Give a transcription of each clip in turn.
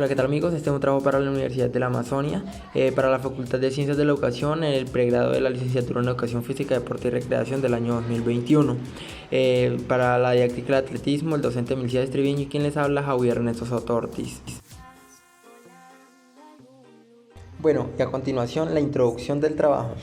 Hola, ¿qué tal amigos? Este es un trabajo para la Universidad de la Amazonia, para la Facultad de Ciencias de la Educación, en el pregrado de la licenciatura en Educación Física, Deporte y Recreación del año 2021. Para la didáctica del atletismo, el docente Milcia Estriviño y quien les habla, Javier Ernesto Soto Ortiz. Bueno, y a continuación la introducción del trabajo.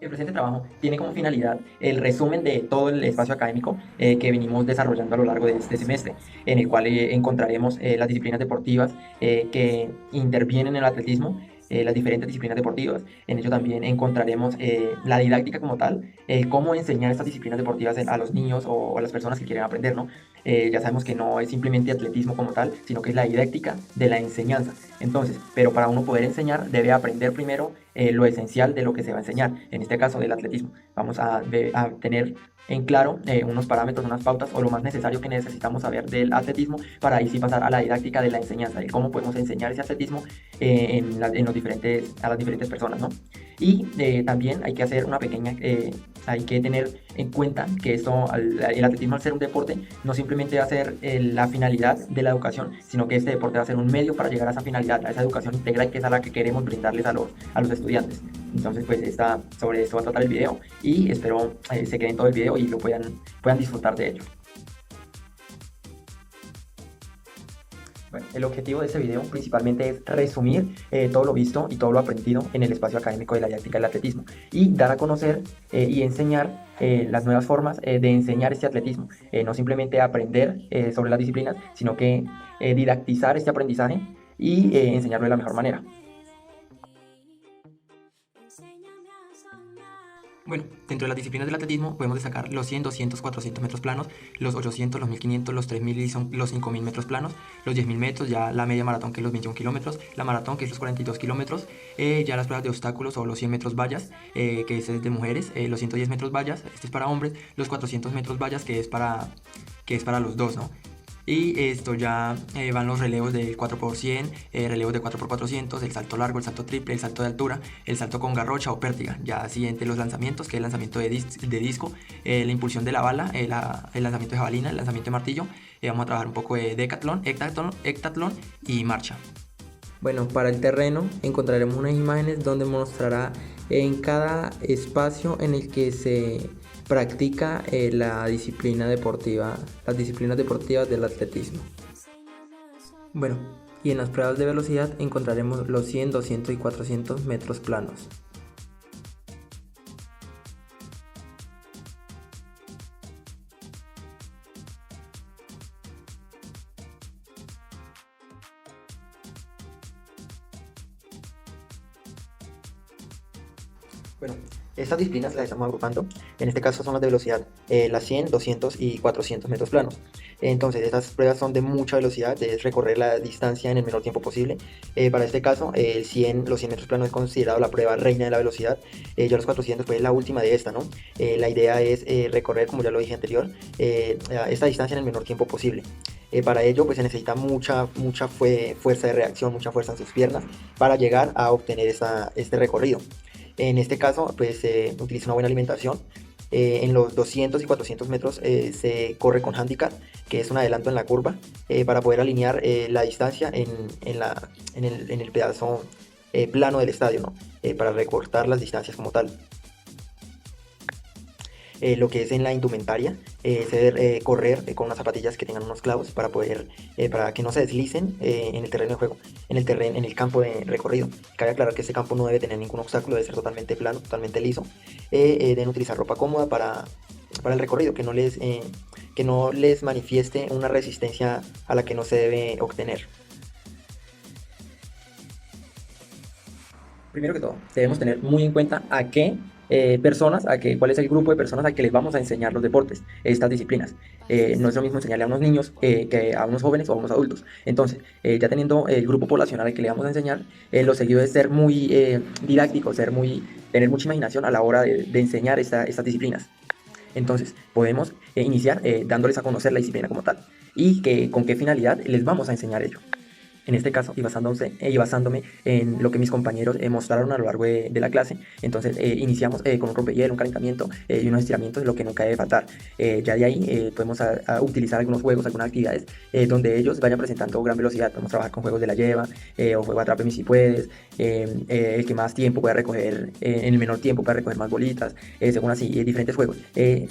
El presente trabajo tiene como finalidad el resumen de todo el espacio académico que venimos desarrollando a lo largo de este semestre, en el cual encontraremos las disciplinas deportivas que intervienen en el atletismo, las diferentes disciplinas deportivas. En ello también encontraremos la didáctica como tal, cómo enseñar estas disciplinas deportivas a los niños o a las personas que quieren aprender, ¿no? Ya sabemos que no es simplemente atletismo como tal, sino que es la didáctica de la enseñanza. Entonces, pero para uno poder enseñar debe aprender primero lo esencial de lo que se va a enseñar, en este caso del atletismo. Vamos a tener en claro unos parámetros, unas pautas o lo más necesario que necesitamos saber del atletismo para ahí sí pasar a la didáctica de la enseñanza, de cómo podemos enseñar ese atletismo a las diferentes personas, ¿no? Y también hay que hacer una pequeña, hay que tener en cuenta que el atletismo al ser un deporte no simplemente va a ser la finalidad de la educación, sino que este deporte va a ser un medio para llegar a esa finalidad, a esa educación integral que es a la que queremos brindarles a los estudiantes. Entonces, pues sobre esto va a tratar el video y espero se queden todo el video y puedan disfrutar de ello. Bueno, el objetivo de este video principalmente es resumir todo lo visto y todo lo aprendido en el espacio académico de la didáctica del atletismo y dar a conocer y enseñar las nuevas formas de enseñar este atletismo. No simplemente aprender sobre las disciplinas, sino que didactizar este aprendizaje y enseñarlo de la mejor manera. Bueno, dentro de las disciplinas del atletismo podemos destacar los 100, 200, 400 metros planos, los 800, los 1500, los 3000 y los 5000 metros planos, los 10.000 metros, ya la media maratón que es los 21 kilómetros, la maratón que es los 42 kilómetros, ya las pruebas de obstáculos o los 100 metros vallas, que es de mujeres, los 110 metros vallas, este es para hombres, los 400 metros vallas que es para los dos, ¿no? Y esto ya van los relevos del 4x100, relevos de 4x400, el salto largo, el salto triple, el salto de altura, el salto con garrocha o pértiga. Ya siguiente los lanzamientos, que es el lanzamiento de disco, la impulsión de la bala, el lanzamiento de jabalina, el lanzamiento de martillo. Vamos a trabajar un poco de decatlón, hectatlón y marcha. Bueno, para el terreno encontraremos unas imágenes donde mostrará en cada espacio en el que se practica las disciplinas deportivas del atletismo. Bueno, y en las pruebas de velocidad encontraremos los 100, 200 y 400 metros planos. Bueno, estas disciplinas las estamos agrupando. En este caso son las de velocidad, las 100, 200 y 400 metros planos. Entonces, estas pruebas son de mucha velocidad, es recorrer la distancia en el menor tiempo posible. Para este caso, los 100 metros planos es considerado la prueba reina de la velocidad. Ya los 400 pues es la última de esta, ¿no? La idea es recorrer, como ya lo dije anterior, esta distancia en el menor tiempo posible. Para ello pues se necesita mucha fuerza de reacción, mucha fuerza en sus piernas para llegar a obtener este recorrido. En este caso, pues se utiliza una buena alimentación. En los 200 y 400 metros se corre con handicap, que es un adelanto en la curva, para poder alinear la distancia en el pedazo plano del estadio, ¿no? Para recortar las distancias como tal. Lo que es en la indumentaria, correr con unas zapatillas que tengan unos clavos para que no se deslicen en el terreno de juego, en el campo de recorrido. Cabe aclarar que este campo no debe tener ningún obstáculo, debe ser totalmente plano, totalmente liso. Deben utilizar ropa cómoda para el recorrido, que no les manifieste una resistencia a la que no se debe obtener. Primero que todo, debemos tener muy en cuenta cuál es el grupo de personas a que les vamos a enseñar los deportes, estas disciplinas. No es lo mismo enseñarle a unos niños que a unos jóvenes o a unos adultos. Entonces, ya teniendo el grupo poblacional al que le vamos a enseñar, lo seguido es ser muy didáctico, tener mucha imaginación a la hora de enseñar estas disciplinas. Entonces, podemos iniciar dándoles a conocer la disciplina como tal y con qué finalidad les vamos a enseñar ello. En este caso, y basándome en lo que mis compañeros mostraron a lo largo de la clase, entonces iniciamos con un rompehielo, un calentamiento y unos estiramientos, lo que nunca debe faltar. Ya de ahí podemos a utilizar algunos juegos, algunas actividades donde ellos vayan presentando gran velocidad. Podemos trabajar con juegos de la lleva o juego Atrápame si puedes, el que más tiempo pueda recoger, en el menor tiempo pueda recoger más bolitas, según así, diferentes juegos,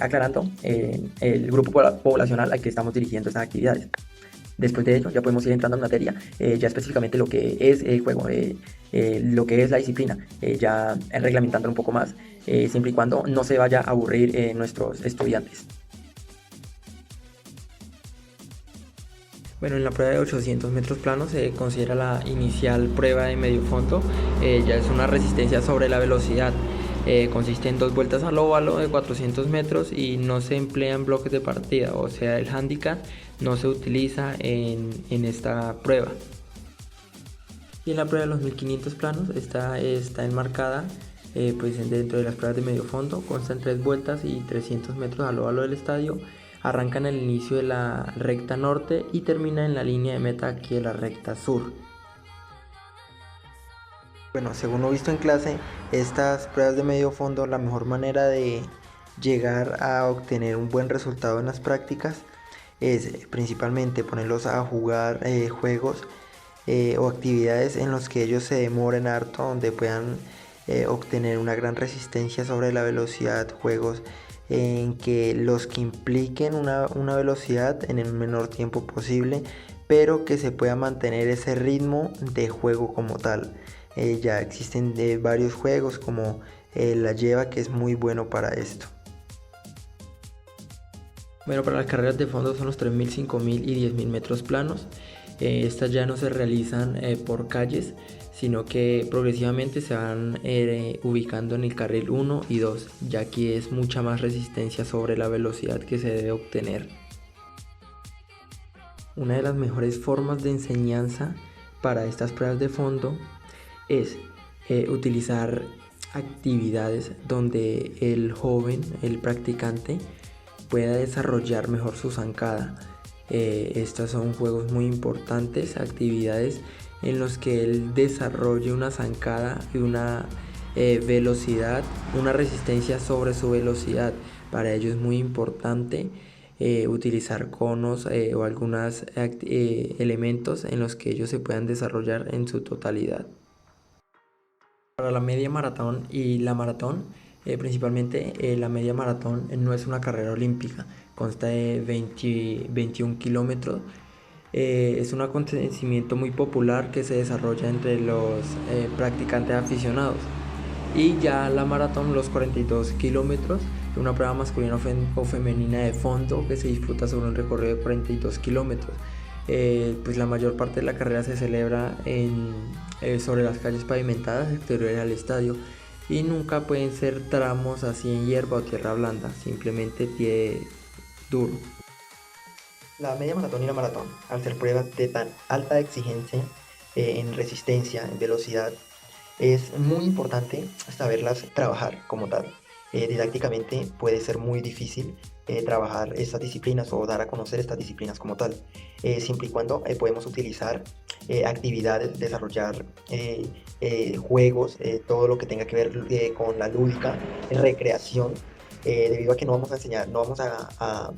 aclarando el grupo poblacional al que estamos dirigiendo estas actividades. Después de ello ya podemos ir entrando en materia, ya específicamente lo que es el juego, lo que es la disciplina, ya reglamentando un poco más, siempre y cuando no se vaya a aburrir nuestros estudiantes. Bueno, en la prueba de 800 metros planos se considera la inicial prueba de medio fondo, ya es una resistencia sobre la velocidad. Consiste en 2 vueltas al óvalo de 400 metros y no se emplean bloques de partida, o sea, el handicap no se utiliza en esta prueba. Y en la prueba de los 1500 planos está enmarcada pues dentro de las pruebas de medio fondo, constan 3 vueltas y 300 metros al óvalo del estadio. Arranca en el inicio de la recta norte y termina en la línea de meta aquí de la recta sur. Bueno, según lo visto en clase, estas pruebas de medio fondo, la mejor manera de llegar a obtener un buen resultado en las prácticas es principalmente ponerlos a jugar juegos o actividades en los que ellos se demoren harto, donde puedan obtener una gran resistencia sobre la velocidad, juegos en que los que impliquen una velocidad en el menor tiempo posible, pero que se pueda mantener ese ritmo de juego como tal. Ya existen varios juegos como la lleva, que es muy bueno para esto. Bueno, para las carreras de fondo son los 3000, 5000 y 10000 metros planos. Estas ya no se realizan por calles, sino que progresivamente se van ubicando en el carril 1 y 2, ya que es mucha más resistencia sobre la velocidad que se debe obtener. Una de las mejores formas de enseñanza para estas pruebas de fondo es utilizar actividades donde el joven, el practicante, pueda desarrollar mejor su zancada. Estos son juegos muy importantes, actividades en los que él desarrolle una zancada y una velocidad, una resistencia sobre su velocidad. Para ello es muy importante utilizar conos o algunos elementos en los que ellos se puedan desarrollar en su totalidad. Para la media maratón y la maratón, principalmente la media maratón no es una carrera olímpica, consta de 21 kilómetros. Es un acontecimiento muy popular que se desarrolla entre los practicantes aficionados. Y ya la maratón, los 42 kilómetros, es una prueba masculina o femenina de fondo que se disputa sobre un recorrido de 42 kilómetros. Pues la mayor parte de la carrera se celebra sobre las calles pavimentadas exteriores al estadio y nunca pueden ser tramos así en hierba o tierra blanda, simplemente pie duro. La media maratón y la maratón, al ser pruebas de tan alta exigencia en resistencia, en velocidad, es muy importante saberlas trabajar como tal. Didácticamente puede ser muy difícil trabajar estas disciplinas o dar a conocer estas disciplinas como tal, siempre y cuando podemos utilizar actividades, desarrollar juegos, todo lo que tenga que ver con la lúdica, recreación, debido a que no vamos a enseñar, no vamos a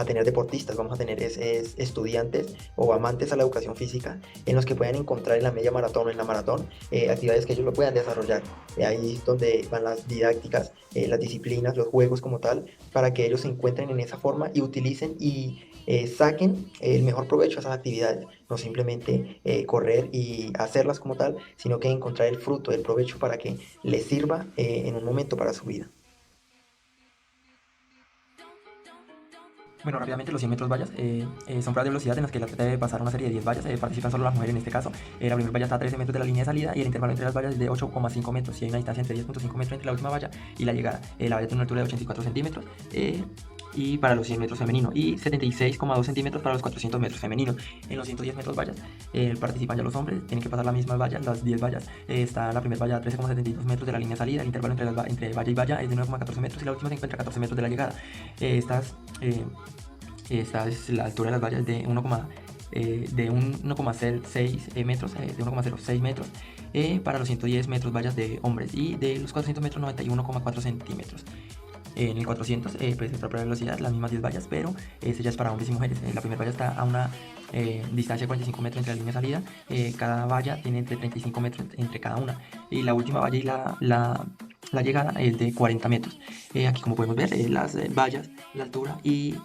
tener deportistas, vamos a tener estudiantes o amantes a la educación física en los que puedan encontrar en la media maratón o en la maratón actividades que ellos lo puedan desarrollar. Ahí es donde van las didácticas, las disciplinas, los juegos como tal, para que ellos se encuentren en esa forma y utilicen y saquen el mejor provecho a esas actividades. No simplemente correr y hacerlas como tal, sino que encontrar el fruto, el provecho para que les sirva en un momento para su vida. Bueno, rápidamente los 100 metros vallas son pruebas de velocidad en las que el atleta debe pasar una serie de 10 vallas, participan solo las mujeres en este caso. La primera valla está a 13 metros de la línea de salida y el intervalo entre las vallas es de 8,5 metros, y hay una distancia entre 10,5 metros entre la última valla y la llegada. La valla tiene una altura de 84 centímetros y para los 100 metros femenino y 76,2 centímetros para los 400 metros femenino. En los 110 metros vallas participan ya los hombres, tienen que pasar las mismas vallas, las 10 vallas. Está la primera valla a 13,72 metros de la línea de salida, el intervalo entre valla y valla es de 9,14 metros y la última se encuentra a 14 metros de la llegada. Esta es la altura de las vallas de de 1,06 metros, de 1,06 metros, para los 110 metros vallas de hombres y de los 400 metros 91,4 centímetros. En el 400 pues es para velocidad, las mismas 10 vallas, pero ese ya es para hombres y mujeres. La primera valla está a una distancia de 45 metros entre la línea de salida. Cada valla tiene entre 35 metros entre cada una. Y la última valla y la llegada es de 40 metros. Aquí como podemos ver, las vallas, la altura y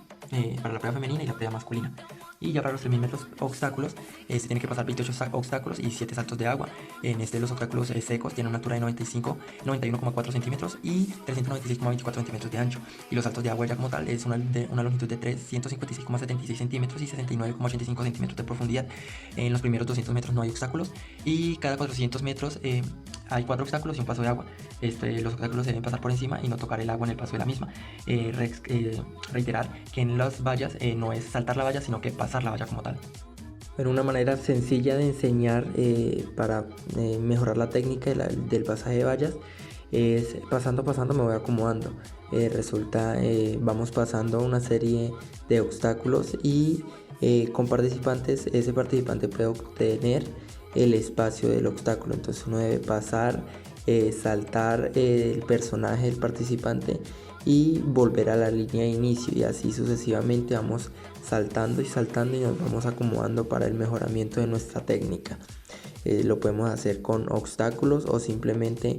para la prueba femenina y la prueba masculina. Y ya para los 3000 metros obstáculos se tiene que pasar 28 obstáculos y 7 saltos de agua. En los obstáculos secos tienen una altura de 91,4 centímetros y 396,24 centímetros de ancho. Y los saltos de agua ya como tal es una longitud de 356,76 centímetros y 69,85 centímetros de profundidad. En los primeros 200 metros no hay obstáculos y cada 400 metros hay 4 obstáculos y un paso de agua. Los obstáculos se deben pasar por encima y no tocar el agua en el paso de la misma. Reiterar que en las vallas no es saltar la valla, sino que pasar la valla como tal. Pero una manera sencilla de enseñar para mejorar la técnica del pasaje de vallas es pasando me voy acomodando. Vamos pasando una serie de obstáculos y con participantes, ese participante puede obtener el espacio del obstáculo. Entonces uno debe pasar, saltar el personaje del participante y volver a la línea de inicio, y así sucesivamente vamos saltando y nos vamos acomodando para el mejoramiento de nuestra técnica. Lo podemos hacer con obstáculos o simplemente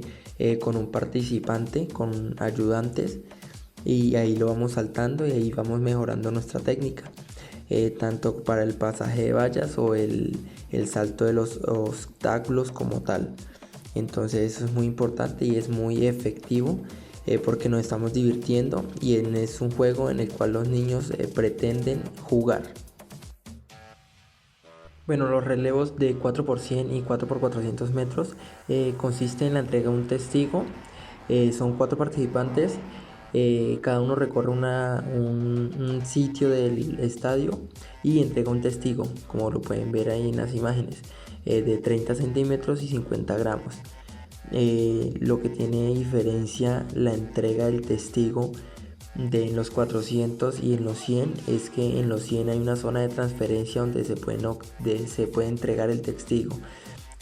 con un participante, con ayudantes, y ahí lo vamos saltando y ahí vamos mejorando nuestra técnica. Tanto para el pasaje de vallas o el salto de los obstáculos como tal. Entonces eso es muy importante y es muy efectivo porque nos estamos divirtiendo y es un juego en el cual los niños pretenden jugar. Bueno, los relevos de 4x100 y 4x400 metros consiste en la entrega de un testigo. Son 4 participantes. Cada uno recorre un sitio del estadio y entrega un testigo, como lo pueden ver ahí en las imágenes, de 30 centímetros y 50 gramos. Lo que tiene diferencia la entrega del testigo en los 400 y en los 100 es que en los 100 hay una zona de transferencia donde se puede entregar el testigo,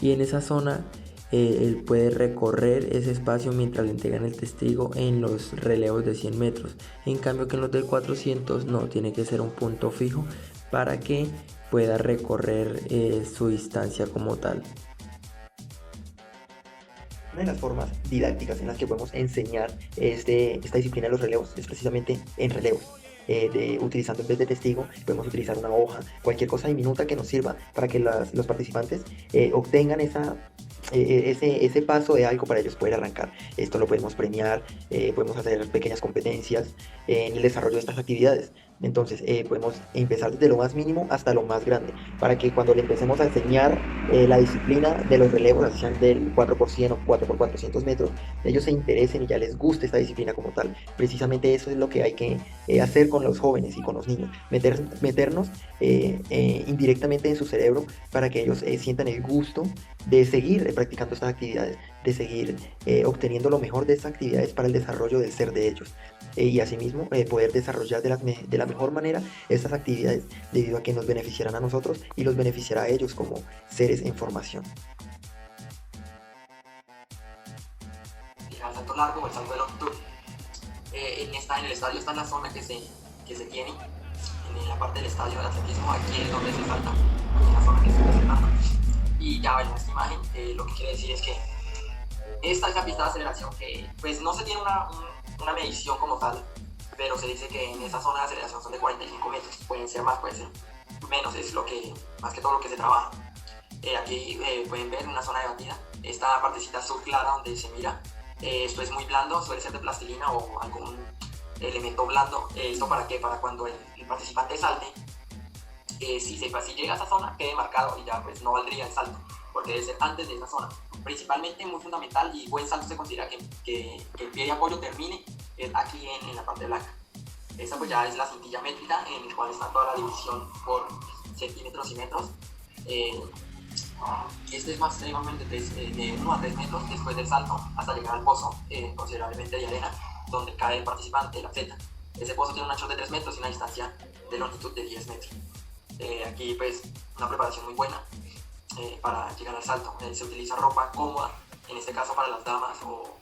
y en esa zona él puede recorrer ese espacio mientras le entregan el testigo en los relevos de 100 metros. En cambio que en los del 400 no, tiene que ser un punto fijo para que pueda recorrer su distancia como tal. Una de las formas didácticas en las que podemos enseñar esta disciplina de los relevos es precisamente en relevos. Utilizando en vez de testigo, podemos utilizar una hoja, cualquier cosa diminuta que nos sirva para que los participantes obtengan ese paso de algo para ellos poder arrancar. Esto lo podemos premiar, podemos hacer pequeñas competencias en el desarrollo de estas actividades. Entonces podemos empezar desde lo más mínimo hasta lo más grande, para que cuando le empecemos a enseñar la disciplina de los relevos, así sean del 4x100 o 4x400 metros, ellos se interesen y ya les guste esta disciplina como tal. Precisamente eso es lo que hay que hacer con los jóvenes y con los niños, meternos indirectamente en su cerebro para que ellos sientan el gusto de seguir practicando estas actividades, de seguir obteniendo lo mejor de estas actividades para el desarrollo del ser de ellos. Y asimismo poder desarrollar de la mejor manera estas actividades, debido a que nos beneficiarán a nosotros y los beneficiará a ellos como seres en formación. El salto largo o el salto de longitud. En el estadio está la zona que se tiene en la parte del estadio de atletismo. Aquí es donde se salta, en la zona que se está saltando. Y ya en esta imagen lo que quiere decir es que esta es la pista de aceleración, que pues no se tiene una medición como tal, pero se dice que en esa zona de aceleración son de 45 metros, pueden ser más, pueden ser menos, es más que todo lo que se trabaja. Aquí pueden ver una zona de batida, esta partecita azul clara donde se mira, esto es muy blando, suele ser de plastilina o algún elemento blando. ¿Esto para qué? Para cuando el participante salte, si llega a esa zona quede marcado y ya pues no valdría el salto, porque debe ser antes de esa zona. Principalmente, muy fundamental y buen salto se considera que el pie de apoyo termine aquí en la parte blanca. Esta pues ya es la cintilla métrica, en la cual está toda la división por centímetros y metros. Este es más normalmente de 1 a 3 metros después del salto hasta llegar al pozo considerablemente de arena donde cae el participante, el atleta. Ese pozo tiene un ancho de 3 metros y una distancia de longitud de 10 metros. Aquí pues una preparación muy buena para llegar al salto. Se utiliza ropa cómoda, en este caso para las damas o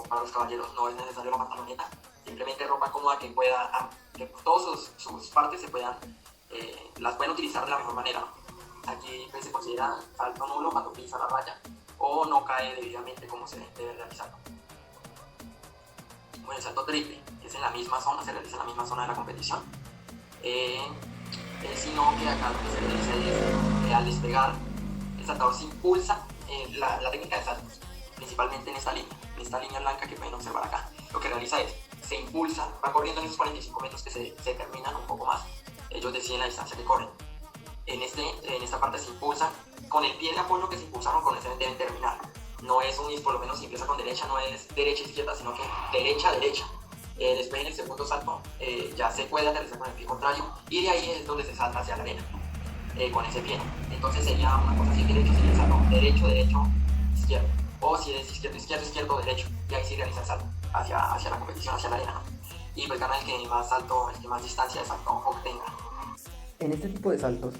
para los caballeros no es necesario la pantaloneta, simplemente ropa cómoda que pueda, que todas sus partes las pueden utilizar de la mejor manera. Aquí pues, se considera salto nulo cuando pisa la raya o no cae debidamente como se debe realizar. Bueno, el salto triple, que es en la misma zona, se realiza en la misma zona de la competición, sino que acá lo que se realiza es al despegar, el saltador se impulsa, la técnica de saltos, principalmente en esta línea blanca que pueden observar acá, lo que realiza es, se impulsa, va corriendo en esos 45 metros que se terminan un poco más, ellos deciden la distancia que corren. En esta parte se impulsan, con el pie de apoyo que se impulsaron con ese deben terminar. No es por lo menos si empieza con derecha, no es derecha-izquierda, sino que derecha-derecha. Después en el segundo salto ya se puede aterrizar con el pie contrario y de ahí es donde se salta hacia la arena con ese pie. Entonces sería una cosa así, derecho, sería el salto, derecho, derecho, izquierdo. O si es izquierdo, izquierdo, izquierdo, derecho. Y ahí sí realiza el salto hacia la competición, hacia la arena, ¿no? Y pues gana el que más distancia de salto obtenga. En este tipo de saltos,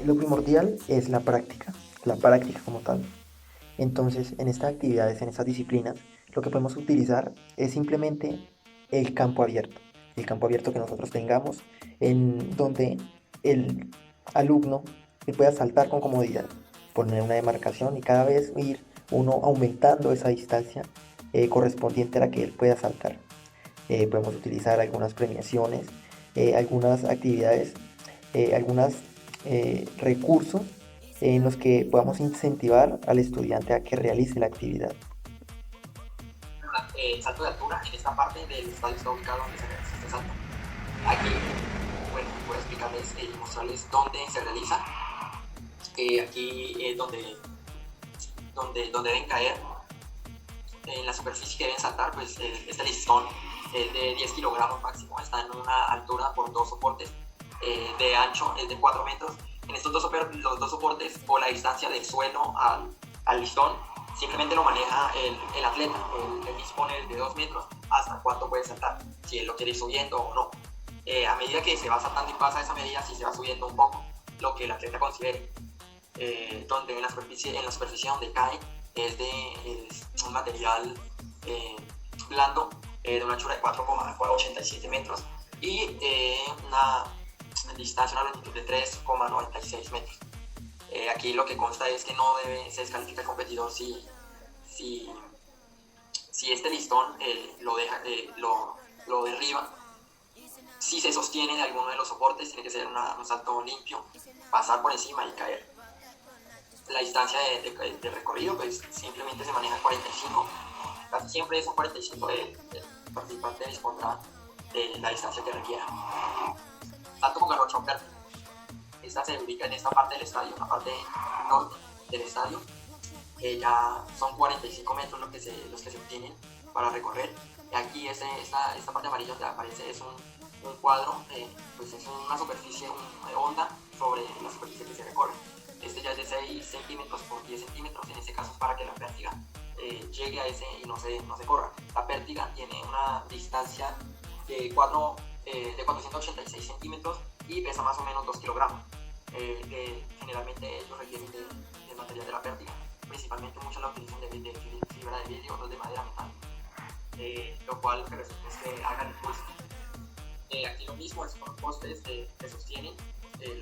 lo primordial es la práctica como tal. Entonces, en estas actividades, en estas disciplinas, lo que podemos utilizar es simplemente el campo abierto que nosotros tengamos, en donde el alumno pueda saltar con comodidad, poner una demarcación y cada vez ir uno aumentando esa distancia correspondiente a la que él pueda saltar. Podemos utilizar algunas premiaciones, algunas actividades, algunos recursos en los que podamos incentivar al estudiante a que realice la actividad. El salto de altura en esta parte del estadio está ubicado donde se realiza este salto. Aquí, bueno, voy a explicarles y mostrarles dónde se realiza. Aquí es donde deben caer. En la superficie que deben saltar, pues este listón es de 10 kilogramos máximo, está en una altura por 2 soportes, de ancho es de 4 metros. En estos los dos soportes o la distancia del suelo al listón simplemente lo maneja el atleta. Él dispone de 2 metros hasta cuánto puede saltar, si él lo quiere ir subiendo o no. A medida que se va saltando y pasa esa medida, si se va subiendo un poco, lo que el atleta considere. Donde en la superficie donde cae es un material blando de una anchura de 4,87 metros y una distancia, una longitud de 3,96 metros. Aquí lo que consta es que se descalifica el competidor si este listón lo derriba. Si se sostiene de alguno de los soportes, tiene que ser un salto limpio, pasar por encima y caer. La distancia de recorrido pues simplemente se maneja 45, casi siempre es un 45 el participante dispondrá de la distancia que requiera. Salto con garrocha o pértiga. Esta se ubica en esta parte del estadio, la parte norte del estadio. Ya son 45 metros los que se obtienen para recorrer. Y aquí esta parte amarilla donde aparece es un cuadro, pues es una superficie honda sobre la superficie que se recorre. Este ya es de 6 centímetros por 10 centímetros, en este caso es para que la pértiga llegue a ese y no se corra. La pértiga tiene una distancia de 486 centímetros y pesa más o menos 2 kilogramos. Generalmente ellos requieren de material de la pértiga, principalmente muchos la utilizan de fibra de vidrio, otros de madera metal, lo cual que resulta es que hagan impulso. Aquí lo mismo, es con postes que sostienen el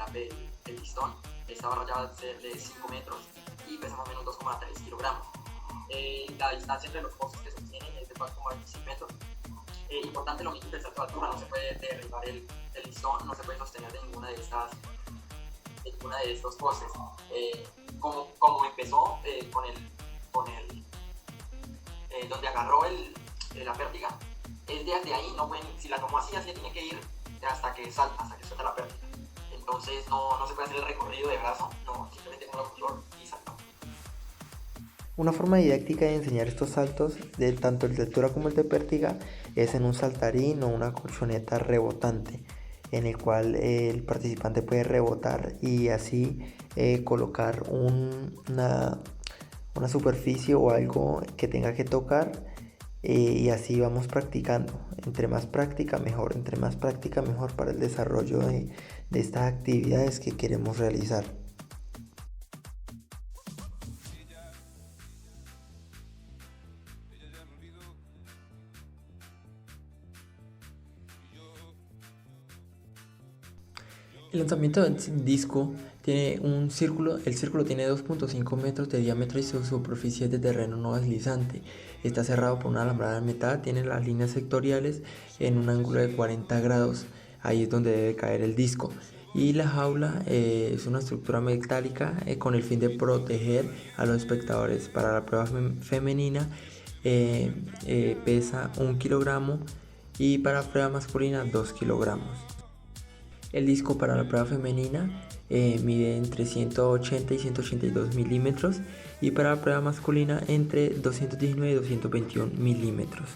listón. Esta barra ya va a ser de 5 metros y pesa más o menos 2,3 kilogramos. La distancia entre los postes que sostienen es de 4,26 metros. Importante lo mismo del salto de altura, no se puede derribar el listón, no se puede sostener de ninguna de estos postes. Como empezó donde agarró la pértiga, es desde ahí, no pueden, si la tomó así tiene que ir hasta que suelta la pértiga. Entonces no se puede hacer el recorrido de brazo, no, simplemente con el oclusor y salta. Una forma didáctica de enseñar estos saltos, tanto el de altura como el de pértiga, es en un saltarín o una colchoneta rebotante, en el cual el participante puede rebotar y así colocar una superficie o algo que tenga que tocar y así vamos practicando. Entre más práctica mejor, entre más práctica mejor para el desarrollo de estas actividades que queremos realizar. El lanzamiento del disco tiene un círculo, el círculo tiene 2.5 metros de diámetro y su superficie es de terreno no deslizante. Está cerrado por una alambrada de metal, tiene las líneas sectoriales en un ángulo de 40 grados, ahí es donde debe caer el disco. Y la jaula es una estructura metálica con el fin de proteger a los espectadores. Para la prueba femenina pesa 1 kilogramo y para la prueba masculina 2 kilogramos. El disco para la prueba femenina mide entre 180 y 182 milímetros y para la prueba masculina entre 219 y 221 milímetros.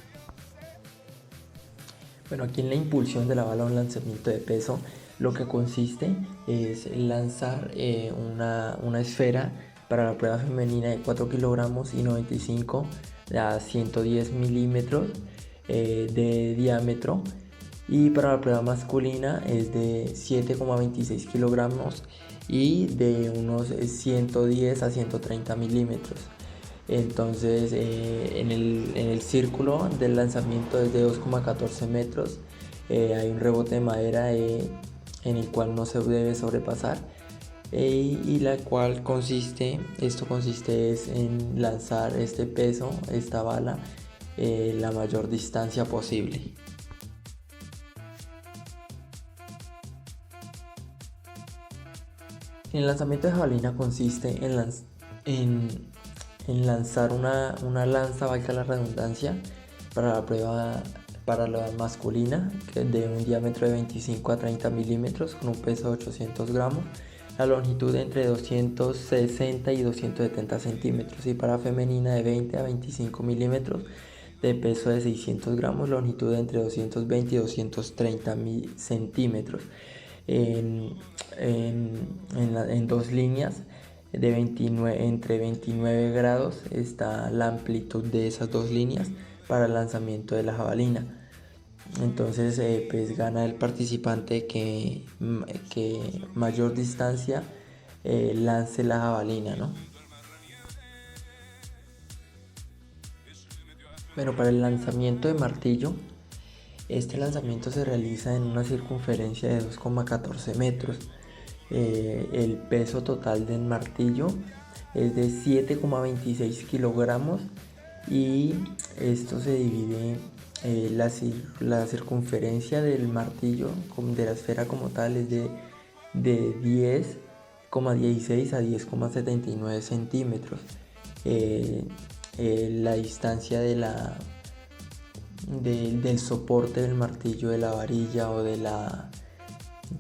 Bueno, aquí en la impulsión de la bala, un lanzamiento de peso, lo que consiste es lanzar una esfera para la prueba femenina de 4 kilogramos y 95 a 110 milímetros de diámetro. Y para la prueba masculina es de 7,26 kilogramos y de unos 110 a 130 milímetros. Entonces en el círculo del lanzamiento es de 2,14 metros. Hay un rebote de madera en el cual no se debe sobrepasar y la cual consiste es en lanzar este peso, esta bala, la mayor distancia posible. El lanzamiento de jabalina consiste en lanzar una lanza, valga la redundancia, para la masculina, que es de un diámetro de 25 a 30 milímetros con un peso de 800 gramos, la longitud entre 260 y 270 centímetros, y para femenina de 20 a 25 milímetros de peso de 600 gramos, longitud entre 220 y 230 centímetros. En dos líneas de entre 29 grados está la amplitud de esas dos líneas para el lanzamiento de la jabalina. Entonces pues gana el participante que mayor distancia lance la jabalina, ¿no? Bueno, para el lanzamiento de martillo, este lanzamiento se realiza en una circunferencia de 2,14 metros. El peso total del martillo es de 7,26 kilogramos y esto se divide, la circunferencia del martillo, de la esfera como tal, es de 10,16 a 10,79 centímetros. La distancia del soporte del martillo, de la varilla o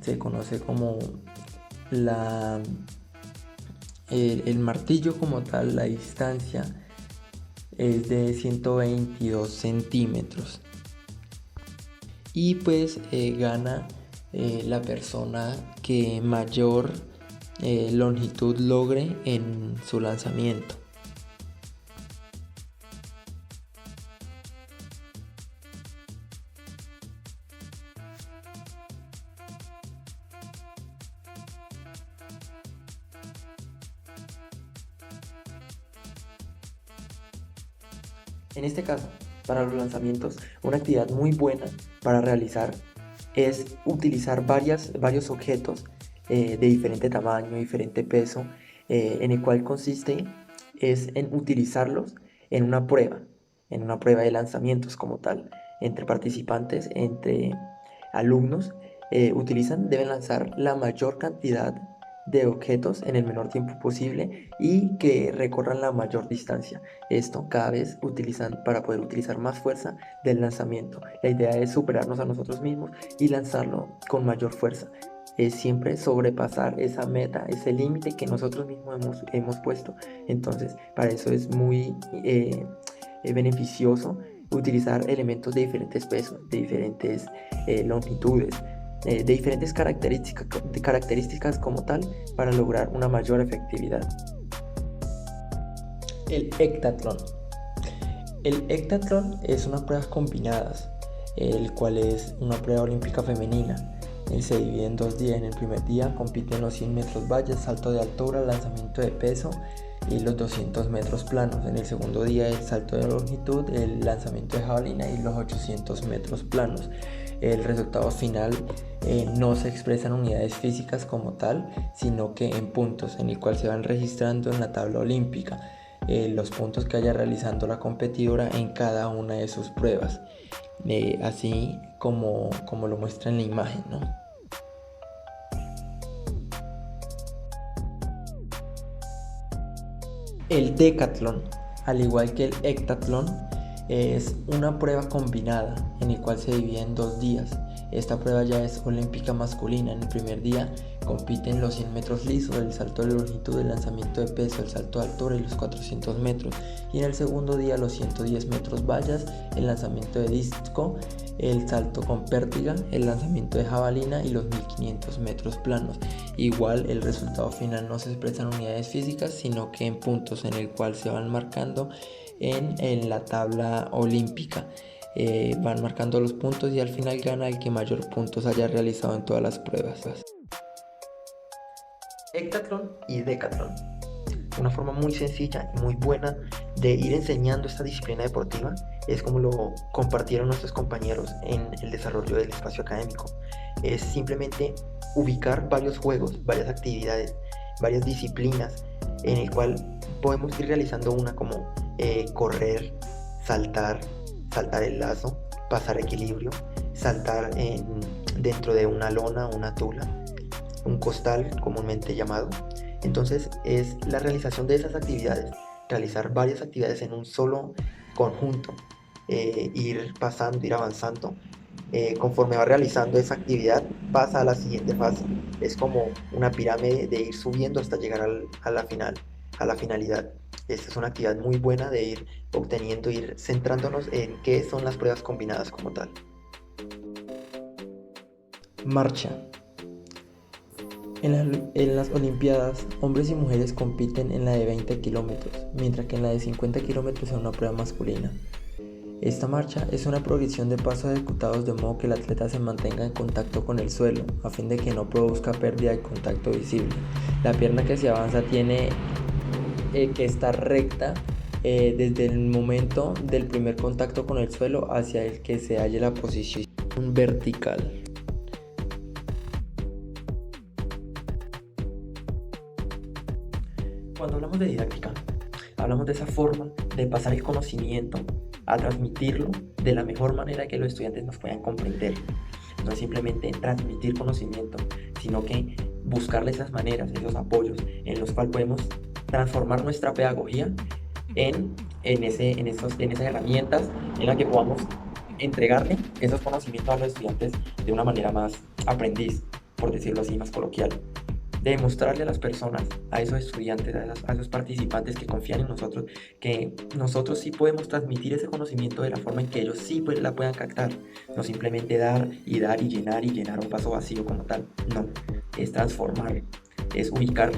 se conoce como el martillo como tal, la distancia es de 122 centímetros. Y pues gana la persona que mayor longitud logre en su lanzamiento. En este caso, para los lanzamientos, una actividad muy buena para realizar es utilizar varios objetos de diferente tamaño, diferente peso, en el cual consiste es en utilizarlos en una prueba de lanzamientos como tal, entre participantes, entre alumnos, deben lanzar la mayor cantidad de objetos en el menor tiempo posible y que recorran la mayor distancia. Esto cada vez para poder utilizar más fuerza del lanzamiento. La idea es superarnos a nosotros mismos y lanzarlo con mayor fuerza. Es siempre sobrepasar esa meta, ese límite que nosotros mismos hemos puesto. Entonces, para eso es muy beneficioso utilizar elementos de diferentes pesos, de diferentes longitudes, de diferentes características como tal, para lograr una mayor efectividad. El heptatlón. El hectatlón es una prueba combinada, el cual es una prueba olímpica femenina. Se divide en 2 días. En el primer día compiten los 100 metros vallas, salto de altura, lanzamiento de peso y los 200 metros planos. En el segundo día el salto de longitud, el lanzamiento de jabalina y los 800 metros planos. El resultado final no se expresa en unidades físicas como tal, sino que en puntos, en el cual se van registrando en la tabla olímpica los puntos que haya realizando la competidora en cada una de sus pruebas, así como lo muestra en la imagen, ¿no? El decatlón, al igual que el hectatlón, es una prueba combinada en el cual se divide en 2 días. Esta prueba ya es olímpica masculina. En el primer día compiten los 100 metros lisos, el salto de longitud, el lanzamiento de peso, el salto de altura y los 400 metros. Y en el segundo día los 110 metros vallas, el lanzamiento de disco, el salto con pértiga, el lanzamiento de jabalina y los 1500 metros planos. Igual el resultado final no se expresa en unidades físicas, sino que en puntos, en el cual se van marcando en la tabla olímpica. Van marcando los puntos y al final gana el que mayor puntos haya realizado en todas las pruebas. Hectatlón y decatlón. Una forma muy sencilla y muy buena de ir enseñando esta disciplina deportiva es como lo compartieron nuestros compañeros en el desarrollo del espacio académico. Es simplemente ubicar varios juegos, varias actividades, varias disciplinas en el cual podemos ir realizando una como correr, saltar el lazo, pasar equilibrio, saltar dentro de una lona, una tula, un costal comúnmente llamado. Entonces es la realización de esas actividades, realizar varias actividades en un solo conjunto, ir pasando, ir avanzando. Conforme va realizando esa actividad, pasa a la siguiente fase. Es como una pirámide de ir subiendo hasta llegar a la finalidad. Esta es una actividad muy buena de ir obteniendo, ir centrándonos en qué son las pruebas combinadas como tal. Marcha. En las Olimpiadas, hombres y mujeres compiten en la de 20 kilómetros, mientras que en la de 50 kilómetros es una prueba masculina. Esta marcha es una progresión de pasos ejecutados de modo que el atleta se mantenga en contacto con el suelo, a fin de que no produzca pérdida de contacto visible. La pierna que se avanza tiene que estar recta desde el momento del primer contacto con el suelo hacia el que se halle la posición vertical. Cuando hablamos de didáctica, hablamos de esa forma de pasar el conocimiento a transmitirlo de la mejor manera que los estudiantes nos puedan comprender. No es simplemente transmitir conocimiento, sino que buscarle esas maneras, esos apoyos en los cuales podemos transformar nuestra pedagogía en esas herramientas en las que podamos entregarle esos conocimientos a los estudiantes de una manera más aprendiz, por decirlo así, más coloquial. De demostrarle a las personas, a esos estudiantes, a esos participantes que confían en nosotros, que nosotros sí podemos transmitir ese conocimiento de la forma en que ellos sí la puedan captar. No simplemente dar y llenar un vaso vacío como tal. No, es transformar, es ubicar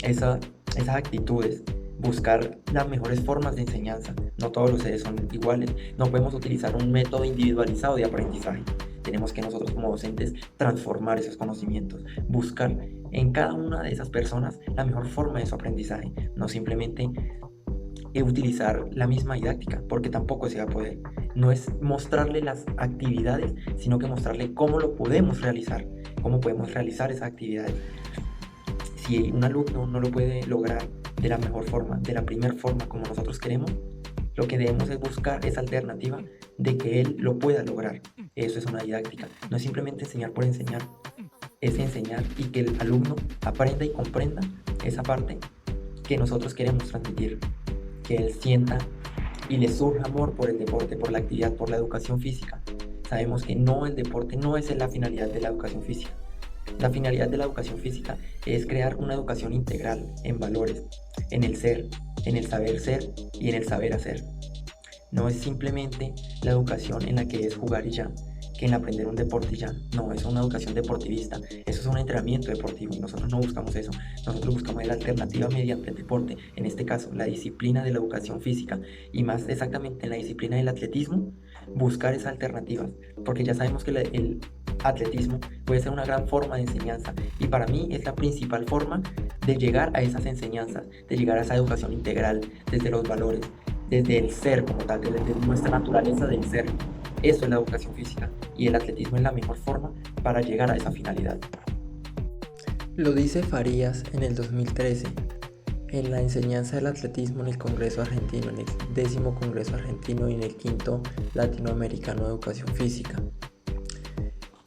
esas actitudes, buscar las mejores formas de enseñanza. No todos los seres son iguales, no podemos utilizar un método individualizado de aprendizaje. Tenemos que nosotros como docentes transformar esos conocimientos, buscar en cada una de esas personas la mejor forma de su aprendizaje, no simplemente utilizar la misma didáctica, porque tampoco se va a poder. No es mostrarle las actividades, sino que mostrarle cómo lo podemos realizar, cómo podemos realizar esas actividades. Si un alumno no lo puede lograr de la mejor forma, de la primera forma como nosotros queremos, lo que debemos es buscar esa alternativa de que él lo pueda lograr. Eso es una didáctica. No es simplemente enseñar por enseñar, es enseñar y que el alumno aprenda y comprenda esa parte que nosotros queremos transmitir. Que él sienta y le surja amor por el deporte, por la actividad, por la educación física. Sabemos que el deporte no es la finalidad de la educación física. La finalidad de la educación física es crear una educación integral en valores, en el ser, en el saber ser y en el saber hacer. No es simplemente la educación en la que es jugar y ya, que en aprender un deporte ya. No, eso es una educación deportivista, eso es un entrenamiento deportivo y nosotros no buscamos eso. Nosotros buscamos la alternativa mediante el deporte, en este caso la disciplina de la educación física y más exactamente en la disciplina del atletismo, buscar esas alternativas, porque ya sabemos que el atletismo puede ser una gran forma de enseñanza y para mí es la principal forma de llegar a esas enseñanzas, de llegar a esa educación integral, desde los valores, desde el ser como tal, desde nuestra naturaleza del ser. Eso es la educación física y el atletismo es la mejor forma para llegar a esa finalidad. Lo dice Farías en el 2013, en la enseñanza del atletismo en el Congreso Argentino, en el 10º Congreso Argentino y en el 5º Latinoamericano de Educación Física.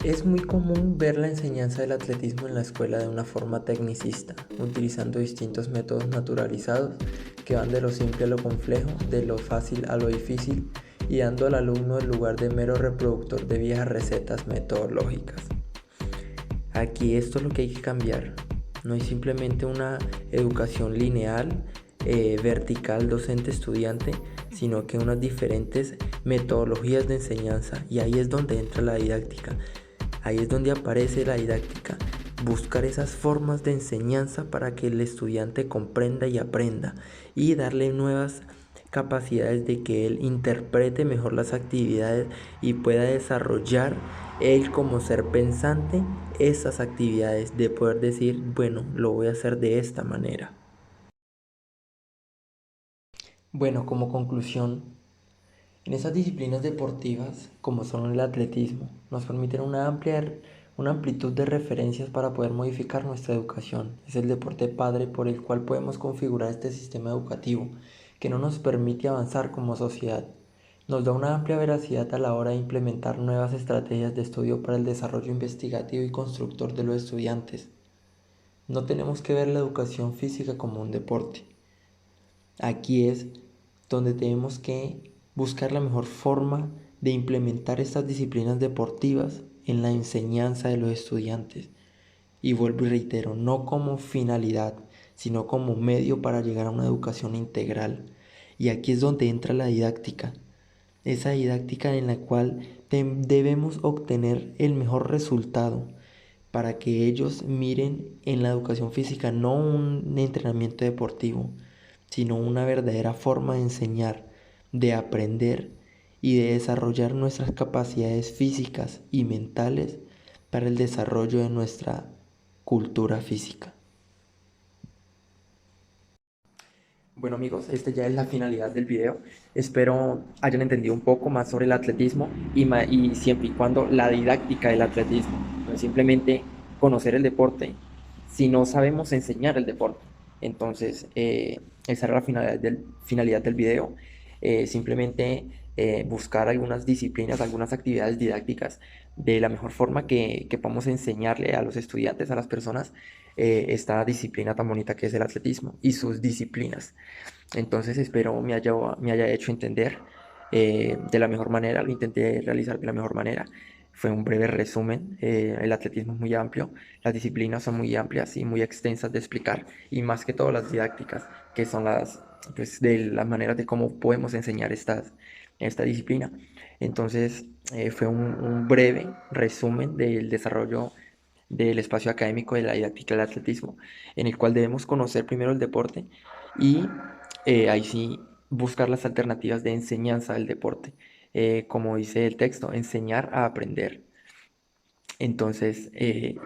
Es muy común ver la enseñanza del atletismo en la escuela de una forma tecnicista, utilizando distintos métodos naturalizados que van de lo simple a lo complejo, de lo fácil a lo difícil y dando al alumno el lugar de mero reproductor de viejas recetas metodológicas. Aquí esto es lo que hay que cambiar. No hay simplemente una educación lineal, vertical, docente-estudiante, sino que unas diferentes metodologías de enseñanza. Y ahí es donde entra la didáctica. Ahí es donde aparece la didáctica. Buscar esas formas de enseñanza para que el estudiante comprenda y aprenda. Y darle nuevas capacidades de que él interprete mejor las actividades y pueda desarrollar él como ser pensante esas actividades, de poder decir, bueno, lo voy a hacer de esta manera. Bueno, como conclusión, en esas disciplinas deportivas, como son el atletismo, nos permiten una amplitud de referencias para poder modificar nuestra educación. Es el deporte padre por el cual podemos configurar este sistema educativo que no nos permite avanzar como sociedad. Nos da una amplia veracidad a la hora de implementar nuevas estrategias de estudio para el desarrollo investigativo y constructor de los estudiantes. No tenemos que ver la educación física como un deporte. Aquí es donde tenemos que buscar la mejor forma de implementar estas disciplinas deportivas en la enseñanza de los estudiantes. Y vuelvo y reitero, no como finalidad, sino como medio para llegar a una educación integral. Y aquí es donde entra la didáctica, esa didáctica en la cual debemos obtener el mejor resultado para que ellos miren en la educación física no un entrenamiento deportivo, sino una verdadera forma de enseñar, de aprender y de desarrollar nuestras capacidades físicas y mentales para el desarrollo de nuestra cultura física. Bueno amigos, esta ya es la finalidad del video. Espero hayan entendido un poco más sobre el atletismo y siempre y cuando la didáctica del atletismo. No es simplemente conocer el deporte si no sabemos enseñar el deporte. Entonces, esa era la finalidad del video. Simplemente buscar algunas disciplinas, algunas actividades didácticas de la mejor forma que podamos enseñarle a los estudiantes, a las personas, esta disciplina tan bonita que es el atletismo y sus disciplinas. Entonces espero me haya hecho entender de la mejor manera, lo intenté realizar de la mejor manera. Fue un breve resumen, el atletismo es muy amplio, las disciplinas son muy amplias y muy extensas de explicar y más que todo las didácticas, que son pues, de las maneras de cómo podemos enseñar esta disciplina. Entonces fue un breve resumen del desarrollo del espacio académico de la didáctica del atletismo, en el cual debemos conocer primero el deporte y ahí sí buscar las alternativas de enseñanza del deporte. Como dice el texto, enseñar a aprender. Entonces,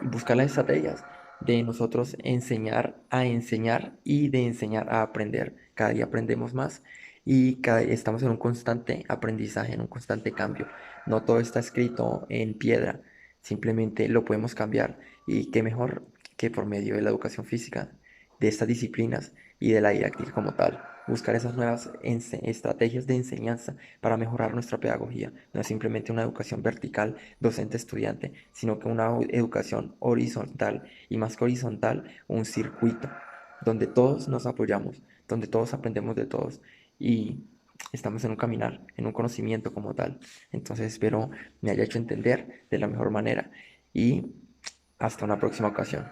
buscar las estrategias de nosotros enseñar a enseñar y de enseñar a aprender. Cada día aprendemos más y estamos en un constante aprendizaje, en un constante cambio. No todo está escrito en piedra, simplemente lo podemos cambiar. Y qué mejor que por medio de la educación física, de estas disciplinas y de la didáctica como tal. Buscar esas nuevas estrategias de enseñanza para mejorar nuestra pedagogía. No es simplemente una educación vertical docente-estudiante, sino que una educación horizontal y más que horizontal, un circuito donde todos nos apoyamos, donde todos aprendemos de todos y estamos en un caminar, en un conocimiento como tal. Entonces espero me haya hecho entender de la mejor manera y hasta una próxima ocasión.